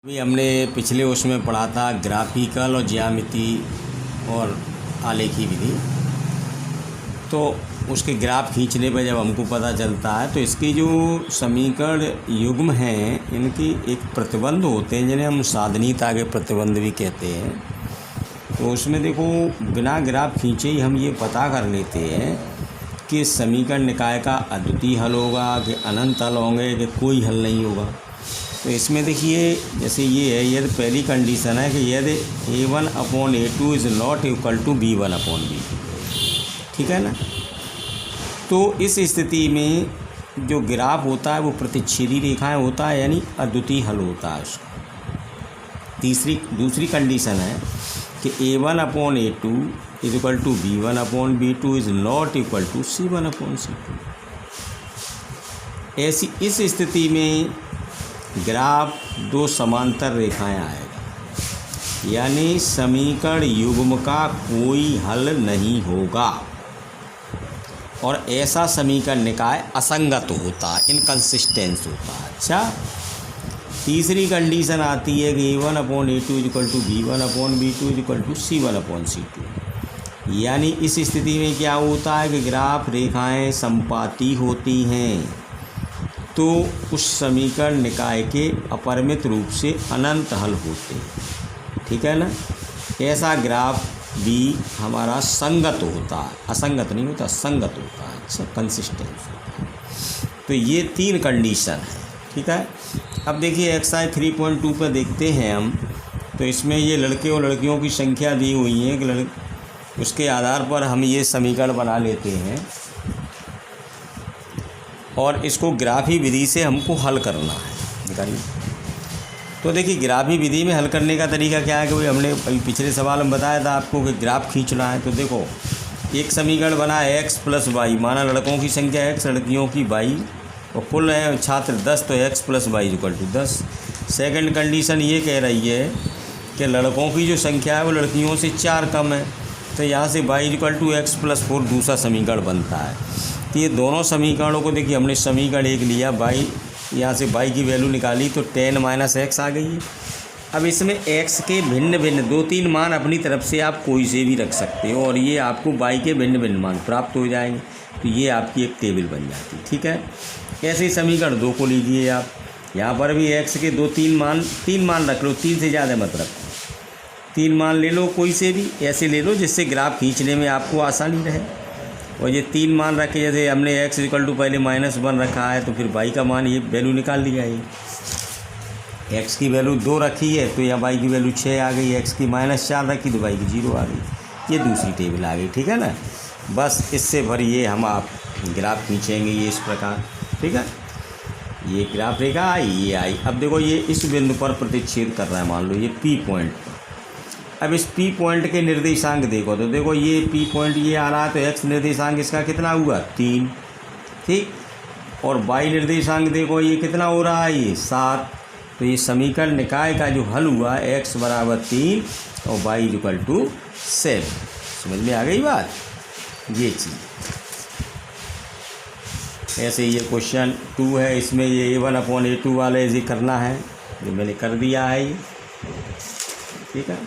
अभी हमने पिछले उसमें पढ़ा था ग्राफिकल और ज्यामिति और आलेखी विधि। तो उसके ग्राफ खींचने पर जब हमको पता चलता है तो इसकी जो समीकरण युग्म हैं इनकी एक प्रतिबंध होते हैं जिन्हें हम साधनीयता के प्रतिबंध भी कहते हैं। तो उसमें देखो बिना ग्राफ खींचे ही हम ये पता कर लेते हैं कि समीकरण निकाय का अद्वितीय हल होगा कि अनंत हल होंगे कि कोई हल नहीं होगा। तो इसमें देखिए जैसे ये है, यदि पहली कंडीशन है कि यदि a1/a2 is not equal to b1/b2, ठीक है ना। तो इस स्थिति में जो ग्राफ होता है वो प्रतिच्छेदी रेखाएं होता है, यानी अद्वितीय हल होता है उसका। दूसरी कंडीशन है कि a1/a2 is equal to b1/b2 is not equal to c1/c2। ऐसी इस स्थिति में ग्राफ दो समांतर रेखाएं आएगा, यानी समीकरण युग्म का कोई हल नहीं होगा और ऐसा समीकरण निकाय असंगत होता है, इनकंसिस्टेंस होता है। अच्छा, तीसरी कंडीशन आती है कि a1/a2 is equal to b1/b2 is equal to c1/c2, यानी इस स्थिति में क्या होता है कि ग्राफ रेखाएं संपाती होती हैं तो उस समीकरण निकाय के अपरिमित रूप से अनंत हल होते हैं, ठीक है ना। ऐसा ग्राफ भी हमारा संगत होता है, असंगत नहीं होता, संगत होता है, अच्छा कंसिस्टेंस होता है। तो ये तीन कंडीशन है, ठीक है। अब देखिए एक्सरसाइज 3.2 पर देखते हैं हम। तो इसमें ये लड़के और लड़कियों की संख्या दी हुई है कि उसके आधार पर हम ये समीकरण बना लेते हैं और इसको ग्राफी विधि से हमको हल करना है। निकालिए। तो देखिए ग्राफी विधि में हल करने का तरीका क्या है कि भाई हमने अभी पिछले सवाल में बताया था आपको कि ग्राफ खींचना है। तो देखो एक समीकरण बना है x प्लस वाई, माना लड़कों की संख्या x, लड़कियों की y और कुल है छात्र 10, तो x plus y equal to 10। Second condition ये कह रही है कि लड़कों की जो संख्या है वो लड़कियों से 4 कम है, तो यहाँ से y equal to x plus 4 दूसरा समीकरण बनता है। तो ये दोनों समीकरणों को देखिए हमने समीकरण एक लिया, y यहाँ से y की वैल्यू निकाली तो 10 - x आ गई है। अब इसमें x के भिन्न भिन्न 2-3 मान अपनी तरफ से आप कोई से भी रख सकते हो और ये आपको y के भिन्न भिन्न मान प्राप्त हो जाएंगे। तो ये आपकी एक टेबल बन जाती है, ठीक है। ऐसे ही समीकरण 2 को लीजिए आप, यहाँ पर भी x के 3 मान रख लो, 3 से ज़्यादा मत रखो, 3 मान ले लो, कोई से भी ऐसे ले लो जिससे ग्राफ खींचने में आपको आसानी रहे। और ये 3 मान रखे, जैसे हमने x इक्वल टू पहले -1 रखा है तो फिर y का मान ये वैल्यू निकाल लिया है। x की वैल्यू 2 रखी है तो यहाँ y की वैल्यू 6 आ गई, x की -4 रखी तो y की 0 आ गई। ये दूसरी टेबल आ गई, ठीक है ना। बस इससे भरिए हम आप ग्राफ खींचेंगे ये इस प्रकार, ठीक है। ये ग्राफ रेखा आई, ये आई। अब देखो ये इस बिंदु पर प्रतिच्छेद कर रहा है, मान लो ये P पॉइंट। अब इस P पॉइंट के निर्देशांक देखो, तो देखो ये P पॉइंट ये आ रहा है तो x निर्देशांक इसका कितना हुआ 3, ठीक। और y निर्देशांक देखो ये कितना हो रहा है, ये 7। तो ये समीकरण निकाय का जो हल हुआ x बराबर 3 और y इक्वल टू 7। समझ में आ गई बात, ये चीज़। ऐसे ये क्वेश्चन 2 है, इसमें ये a1/a2 वाले ये करना है, जो मैंने कर दिया है ये, ठीक है।